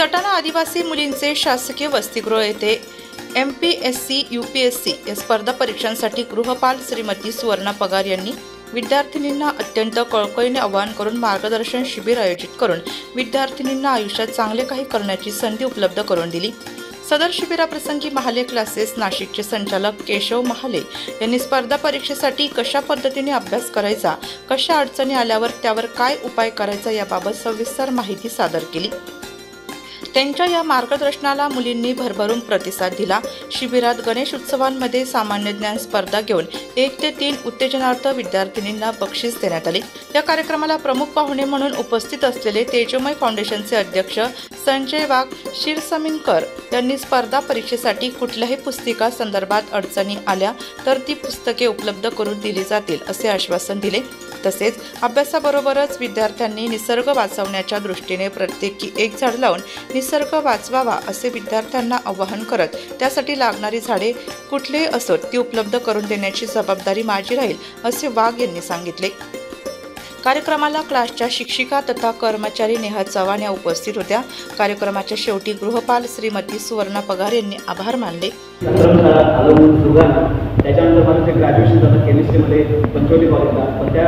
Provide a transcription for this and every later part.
सटाणा आदिवासी मुलींचे शासकीय वसतिगृह येथे MPSC UPSC या स्पर्धा परीक्षांसाठी गृहपाल श्रीमती सुवर्णा पगार यांनी विद्यार्थिनींना अत्यंत कळकळीने आवाहन करून मार्गदर्शन शिबिर आयोजित करून विद्यार्थिनींना आयुष्यात चांगले काही करण्याची संधी उपलब्ध करून दिली। सदर शिबिराप्रसंगी महाले क्लासेस नाशिकचे संचालक केशव महाले यांनी स्पर्धा परीक्षेसाठी कशा पद्धतीने अभ्यास करायचा, कशा अडचणी आल्यावर त्यावर काय उपाय करायचा याबाबत सविस्तर माहिती सादर केली। त्यांच्या या मार्गदर्शनाला मुलींनी भरभरून प्रतिसाद दिला। शिबिरात गणेश उत्सवांमध्ये सामान्य ज्ञान स्पर्धा घेऊन 1 ते 3 उत्तेजनार्थ विद्यार्थिनींना बक्षीस देण्यात आले। या कार्यक्रमाला प्रमुख पाहुणे म्हणून उपस्थित असलेले तेजोमय फाउंडेशनचे अध्यक्ष संजय वाघ शिरसमीनकर यांनी स्पर्धा परीक्षेसाठी कुठल्याही पुस्तिका संदर्भात अडचणी आल्या तर ती पुस्तके उपलब्ध करून दिली जातील असे आश्वासन दिले। तसेच अभ्यासाबरोबरच विद्यार्थ्यांनी निसर्ग वाचवण्याच्या दृष्टीने प्रत्येकी 1 झाड लावून निसर्ग वाचवावा असे विद्यार्थ्यांना आवाहन करत त्यासाठी लागणारी झाडे कुठलेही असोत ती उपलब्ध करून देण्याची जबाबदारी माझी राहील असे वाघ यांनी सांगितले। कार्यक्रमाला क्लासच्या शिक्षिका तथा कर्मचारी नेहा चव्हाण या उपस्थित होत्या। कार्यक्रमाच्या शेवटी गृहपाल श्रीमती सुवर्णा पगार यांनी आभार मानले। त्याच्यानंतर माझं ते ग्रॅज्युएशन झालं केमिस्ट्रीमध्ये पंचवटी कॉलेजला, पण त्या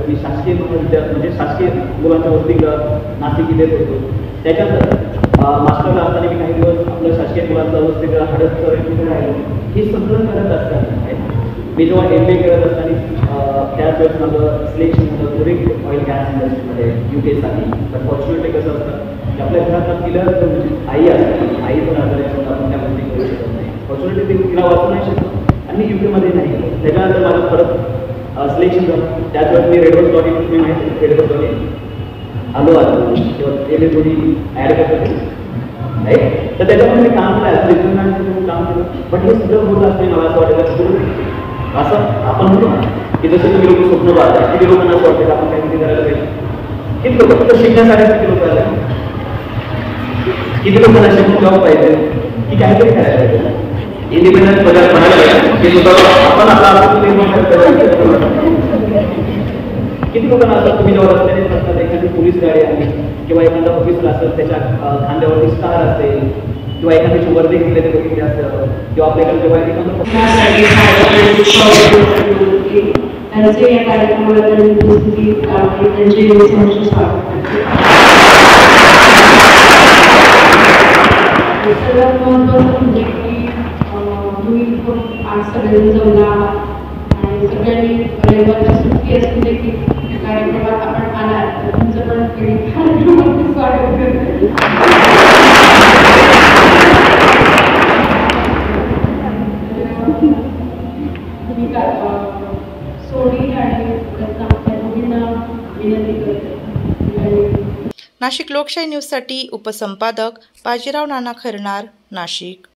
मी शासकीय म्हणजे शासकीय मुलांच्या वसतिगृह नाशिक इथे होतो। त्याच्यानंतर मास्टरला असताना मी काही दिवस आपलं शासकीय मुलांचं वसतिगृह हडपसर तिथे राहिलो। हे सगळं करत असताना मी जेव्हा MBA करत असताना त्याच वेळेस माझं सिलेक्शन होतं थोडी ऑइल गॅस इंडस्ट्रीमध्ये UKसाठी। पण फॉर्च्युनेटली कसं असतं की आपल्या घरातला पिलर म्हणजे आई असते, आई पण आजारी असतात, आपण त्या गोष्टी करू शकत नाही। फॉर्च्युनेटली तिला वाचू नाही शकतो आणि UK मध्ये नाही गेलो। त्याच्यानंतर माझं परत सिलेक्शन झालं। त्याच वेळेस मी रेडवर्स डॉट इन तुम्ही माहिती रेडवर्स डॉट इन आलो तेव्हा ते मी थोडी ॲड करतो राईट। तर त्याच्यामध्ये मी काम केलं रिक्रुटमेंटचं काम केलं, पण हे सगळं होत असते मला असं वाटतं असं आपण म्हणतो ना की जसं तुम्ही लोक स्वप्न पाहता किती लोकांना असं वाटतं आपण काहीतरी करायला पाहिजे, किती लोक फक्त शिकण्यासाठी किती लोक आले, किती लोकांना शिकून जॉब पाहिजे की काहीतरी करायला पाहिजे, इंडिपेंडन्स बजाज म्हणायला पाहिजे की आपण आपला किती लोकांना असं तुम्ही जेव्हा रस्त्याने असतात एखादी पोलीस गाडी आली किंवा एखादा ऑफिसला असेल त्याच्या खांद्यावरती स्टार असेल किंवा एखाद्याची वर्दी केलेली बघितली असेल किंवा आपल्याकडे जेव्हा या कार्यक्रमाला सगळ्यात महत्त्वाचं म्हणजे की तुम्ही आज सगळ्यांनी जमला आणि सगळ्यांनी रविवारची सुट्टी असून देखील कार्यक्रमात आपण आला तर तुमचं पण कार्यक्रमात स्वागत करते। नाशिक लोकशाही न्यूजसाठी उपसंपादक बाजीराव नाना खैरनार, नाशिक।